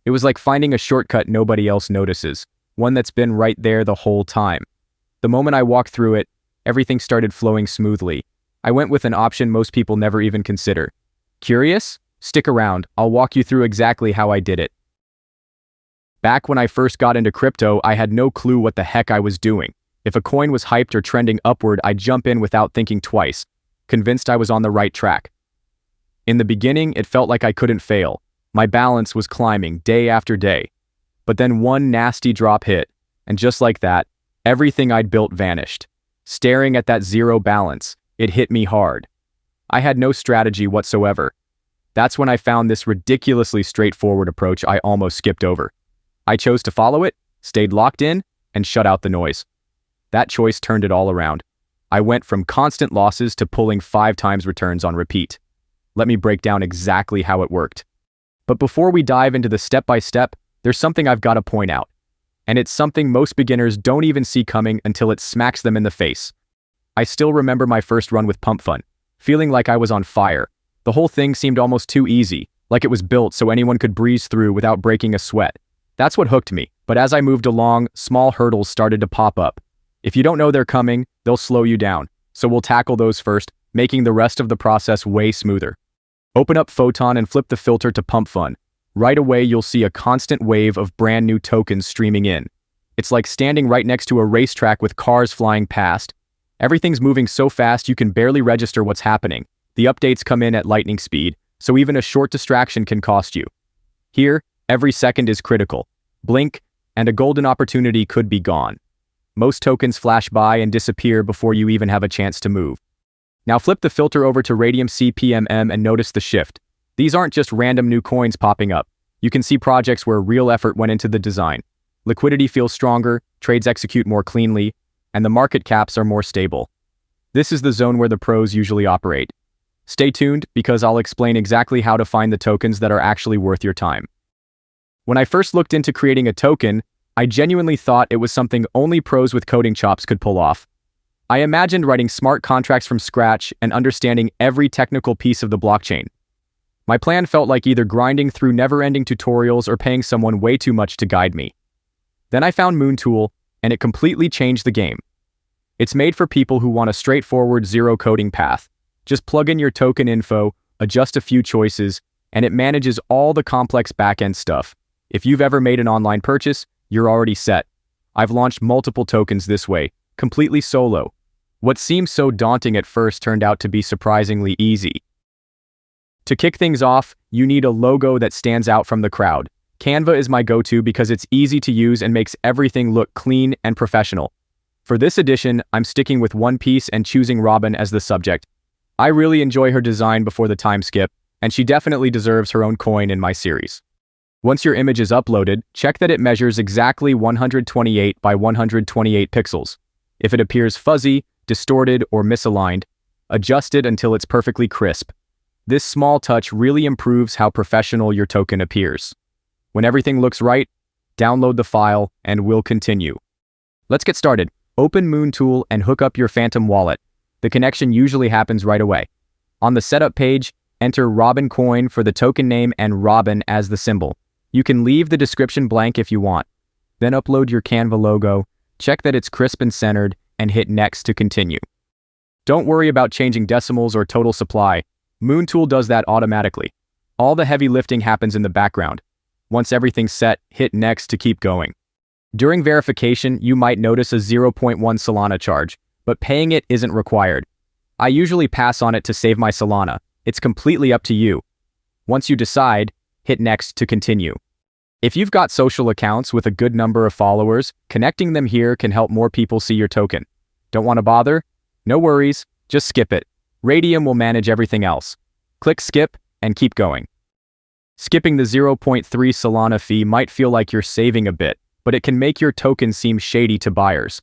It was like finding a shortcut nobody else notices, one that's been right there the whole time. The moment I walked through it, everything started flowing smoothly. I went with an option most people never even consider. Curious? Stick around, I'll walk you through exactly how I did it. Back when I first got into crypto, I had no clue what the heck I was doing. If a coin was hyped or trending upward, I'd jump in without thinking twice, convinced I was on the right track. In the beginning, it felt like I couldn't fail. My balance was climbing day after day. But then one nasty drop hit, and just like that, everything I'd built vanished. Staring at that zero balance, it hit me hard. I had no strategy whatsoever. That's when I found this ridiculously straightforward approach I almost skipped over. I chose to follow it, stayed locked in, and shut out the noise. That choice turned it all around. I went from constant losses to pulling 5 times returns on repeat. Let me break down exactly how it worked. But before we dive into the step-by-step, there's something I've got to point out. And it's something most beginners don't even see coming until it smacks them in the face. I still remember my first run with Pump Fun, feeling like I was on fire. The whole thing seemed almost too easy, like it was built so anyone could breeze through without breaking a sweat. That's what hooked me, but as I moved along, small hurdles started to pop up. If you don't know they're coming, they'll slow you down, so we'll tackle those first, making the rest of the process way smoother. Open up Photon and flip the filter to Pump Fun. Right away, you'll see a constant wave of brand new tokens streaming in. It's like standing right next to a racetrack with cars flying past. Everything's moving so fast you can barely register what's happening. The updates come in at lightning speed, so even a short distraction can cost you. Here, every second is critical. Blink, and a golden opportunity could be gone. Most tokens flash by and disappear before you even have a chance to move. Now flip the filter over to Raydium CPMM and notice the shift. These aren't just random new coins popping up. You can see projects where real effort went into the design. Liquidity feels stronger, trades execute more cleanly, and the market caps are more stable. This is the zone where the pros usually operate. Stay tuned, because I'll explain exactly how to find the tokens that are actually worth your time. When I first looked into creating a token, I genuinely thought it was something only pros with coding chops could pull off. I imagined writing smart contracts from scratch and understanding every technical piece of the blockchain. My plan felt like either grinding through never-ending tutorials or paying someone way too much to guide me. Then I found MoonTool, and it completely changed the game. It's made for people who want a straightforward zero-coding path. Just plug in your token info, adjust a few choices, and it manages all the complex back-end stuff. If you've ever made an online purchase, you're already set. I've launched multiple tokens this way, completely solo. What seemed so daunting at first turned out to be surprisingly easy. To kick things off, you need a logo that stands out from the crowd. Canva is my go-to because it's easy to use and makes everything look clean and professional. For this edition, I'm sticking with One Piece and choosing Robin as the subject. I really enjoy her design before the time skip, and she definitely deserves her own coin in my series. Once your image is uploaded, check that it measures exactly 128 by 128 pixels. If it appears fuzzy, distorted, or misaligned, adjust it until it's perfectly crisp. This small touch really improves how professional your token appears. When everything looks right, download the file and we'll continue. Let's get started. Open MoonTool and hook up your Phantom wallet. The connection usually happens right away. On the setup page, enter Robin coin for the token name and Robin as the symbol. You can leave the description blank if you want. Then upload your Canva logo, check that it's crisp and centered, and hit next to continue. Don't worry about changing decimals or total supply. MoonTool does that automatically. All the heavy lifting happens in the background. Once everything's set, hit next to keep going. During verification, you might notice a 0.1 Solana charge, but paying it isn't required. I usually pass on it to save my Solana. It's completely up to you. Once you decide, hit next to continue. If you've got social accounts with a good number of followers, connecting them here can help more people see your token. Don't want to bother? No worries, just skip it. Raydium will manage everything else. Click skip and keep going. Skipping the 0.3 Solana fee might feel like you're saving a bit, but it can make your token seem shady to buyers.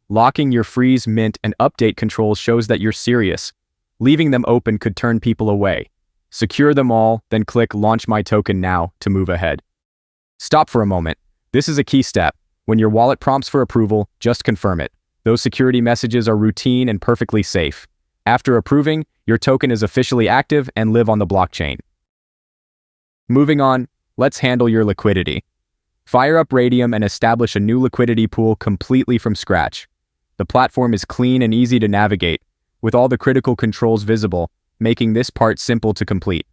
Locking your freeze, mint, and update controls shows that you're serious. Leaving them open could turn people away. Secure them all, then click Launch My Token Now to move ahead. Stop for a moment. This is a key step. When your wallet prompts for approval, just confirm it. Those security messages are routine and perfectly safe. After approving, your token is officially active and live on the blockchain. Moving on, Let's handle your liquidity. Fire up Raydium and establish a new liquidity pool completely from scratch. The platform is clean and easy to navigate, with all the critical controls visible, making this part simple to complete.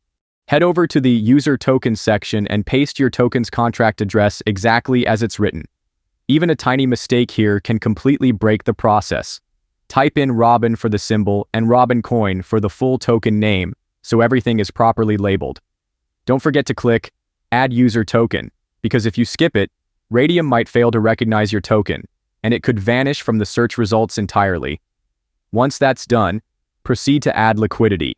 Head over to the User Tokens section and paste your token's contract address exactly as it's written. Even a tiny mistake here can completely break the process. Type in Robin for the symbol and MemeCoin for the full token name, so everything is properly labeled. Don't forget to click Add User Token, because if you skip it, Raydium might fail to recognize your token, and it could vanish from the search results entirely. Once that's done, proceed to add liquidity.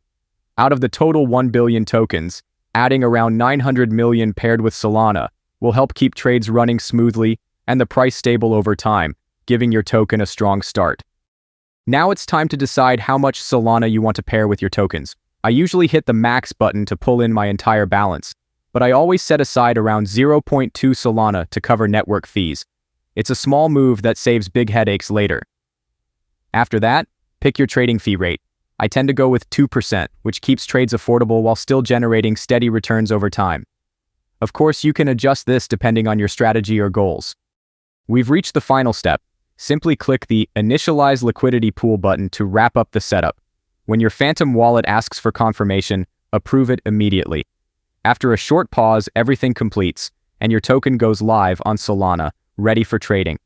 Out of the total 1 billion tokens, adding around 900 million paired with Solana will help keep trades running smoothly and the price stable over time, giving your token a strong start. Now it's time to decide how much Solana you want to pair with your tokens. I usually hit the max button to pull in my entire balance, but I always set aside around 0.2 Solana to cover network fees. It's a small move that saves big headaches later. After that, pick your trading fee rate. I tend to go with 2%, which keeps trades affordable while still generating steady returns over time. Of course, you can adjust this depending on your strategy or goals. We've reached the final step. Simply click the Initialize Liquidity Pool button to wrap up the setup. When your Phantom wallet asks for confirmation, approve it immediately. After a short pause, everything completes, and your token goes live on Solana, ready for trading.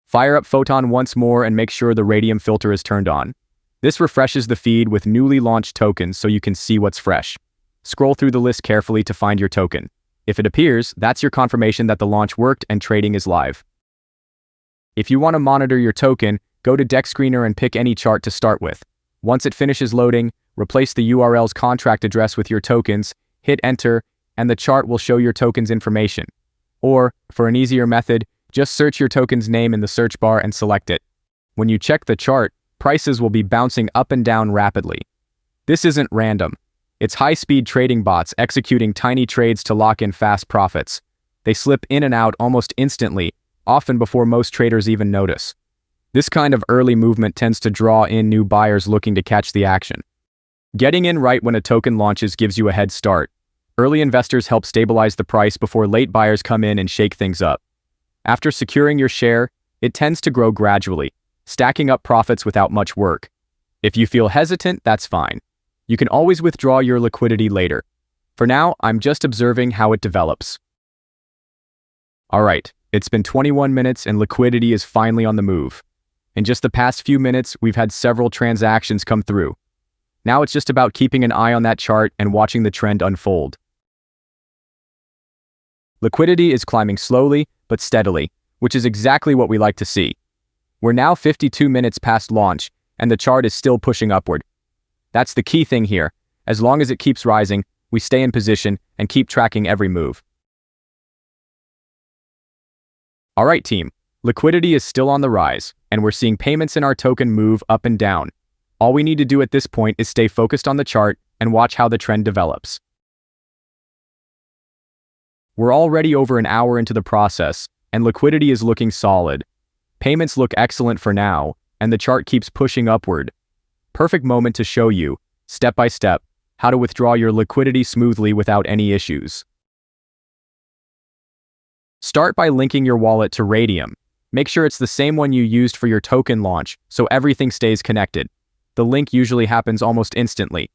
Fire up Photon once more and make sure the Raydium filter is turned on. This refreshes the feed with newly launched tokens so you can see what's fresh. Scroll through the list carefully to find your token. If it appears, that's your confirmation that the launch worked and trading is live. If you want to monitor your token, go to DEXScreener and pick any chart to start with. Once it finishes loading, replace the URL's contract address with your tokens, hit enter, and the chart will show your token's information. Or, for an easier method, just search your token's name in the search bar and select it. When you check the chart, prices will be bouncing up and down rapidly. This isn't random. It's high-speed trading bots executing tiny trades to lock in fast profits. They slip in and out almost instantly, often before most traders even notice. This kind of early movement tends to draw in new buyers looking to catch the action. Getting in right when a token launches gives you a head start. Early investors help stabilize the price before late buyers come in and shake things up. After securing your share, it tends to grow gradually, stacking up profits without much work. If you feel hesitant, that's fine. You can always withdraw your liquidity later. For now, I'm just observing how it develops. Alright, it's been 21 minutes and liquidity is finally on the move. In just the past few minutes, we've had several transactions come through. Now it's just about keeping an eye on that chart and watching the trend unfold. Liquidity is climbing slowly but steadily, which is exactly what we like to see. We're now 52 minutes past launch, and the chart is still pushing upward. That's the key thing here. As long as it keeps rising, we stay in position and keep tracking every move. Alright team, liquidity is still on the rise, and we're seeing payments in our token move up and down. All we need to do at this point is stay focused on the chart and watch how the trend develops. We're already over an hour into the process, and liquidity is looking solid. Payments look excellent for now, and the chart keeps pushing upward. Perfect moment to show you, step by step, how to withdraw your liquidity smoothly without any issues. Start by linking your wallet to Raydium. Make sure it's the same one you used for your token launch, so everything stays connected. The link usually happens almost instantly.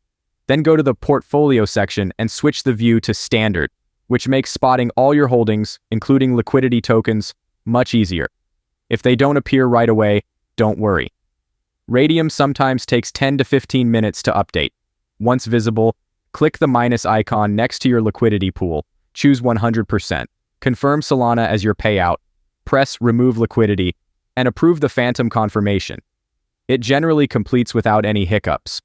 Then go to the portfolio section and switch the view to standard, which makes spotting all your holdings, including liquidity tokens, much easier. If they don't appear right away, don't worry. Raydium sometimes takes 10 to 15 minutes to update. Once visible, click the minus icon next to your liquidity pool, choose 100%, confirm Solana as your payout, press Remove Liquidity, and approve the Phantom confirmation. It generally completes without any hiccups.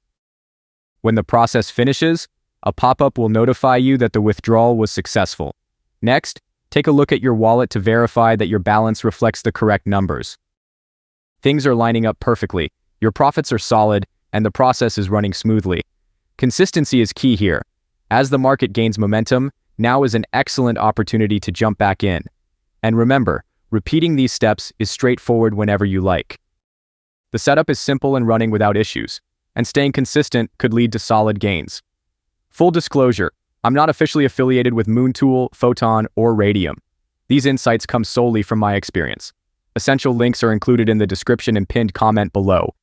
When the process finishes, a pop-up will notify you that the withdrawal was successful. Next, take a look at your wallet to verify that your balance reflects the correct numbers. Things are lining up perfectly, your profits are solid, and the process is running smoothly. Consistency is key here. As the market gains momentum, now is an excellent opportunity to jump back in. And remember, repeating these steps is straightforward whenever you like. The setup is simple and running without issues, and staying consistent could lead to solid gains. Full disclosure, I'm not officially affiliated with MoonTool, Photon, or Raydium. These insights come solely from my experience. Essential links are included in the description and pinned comment below.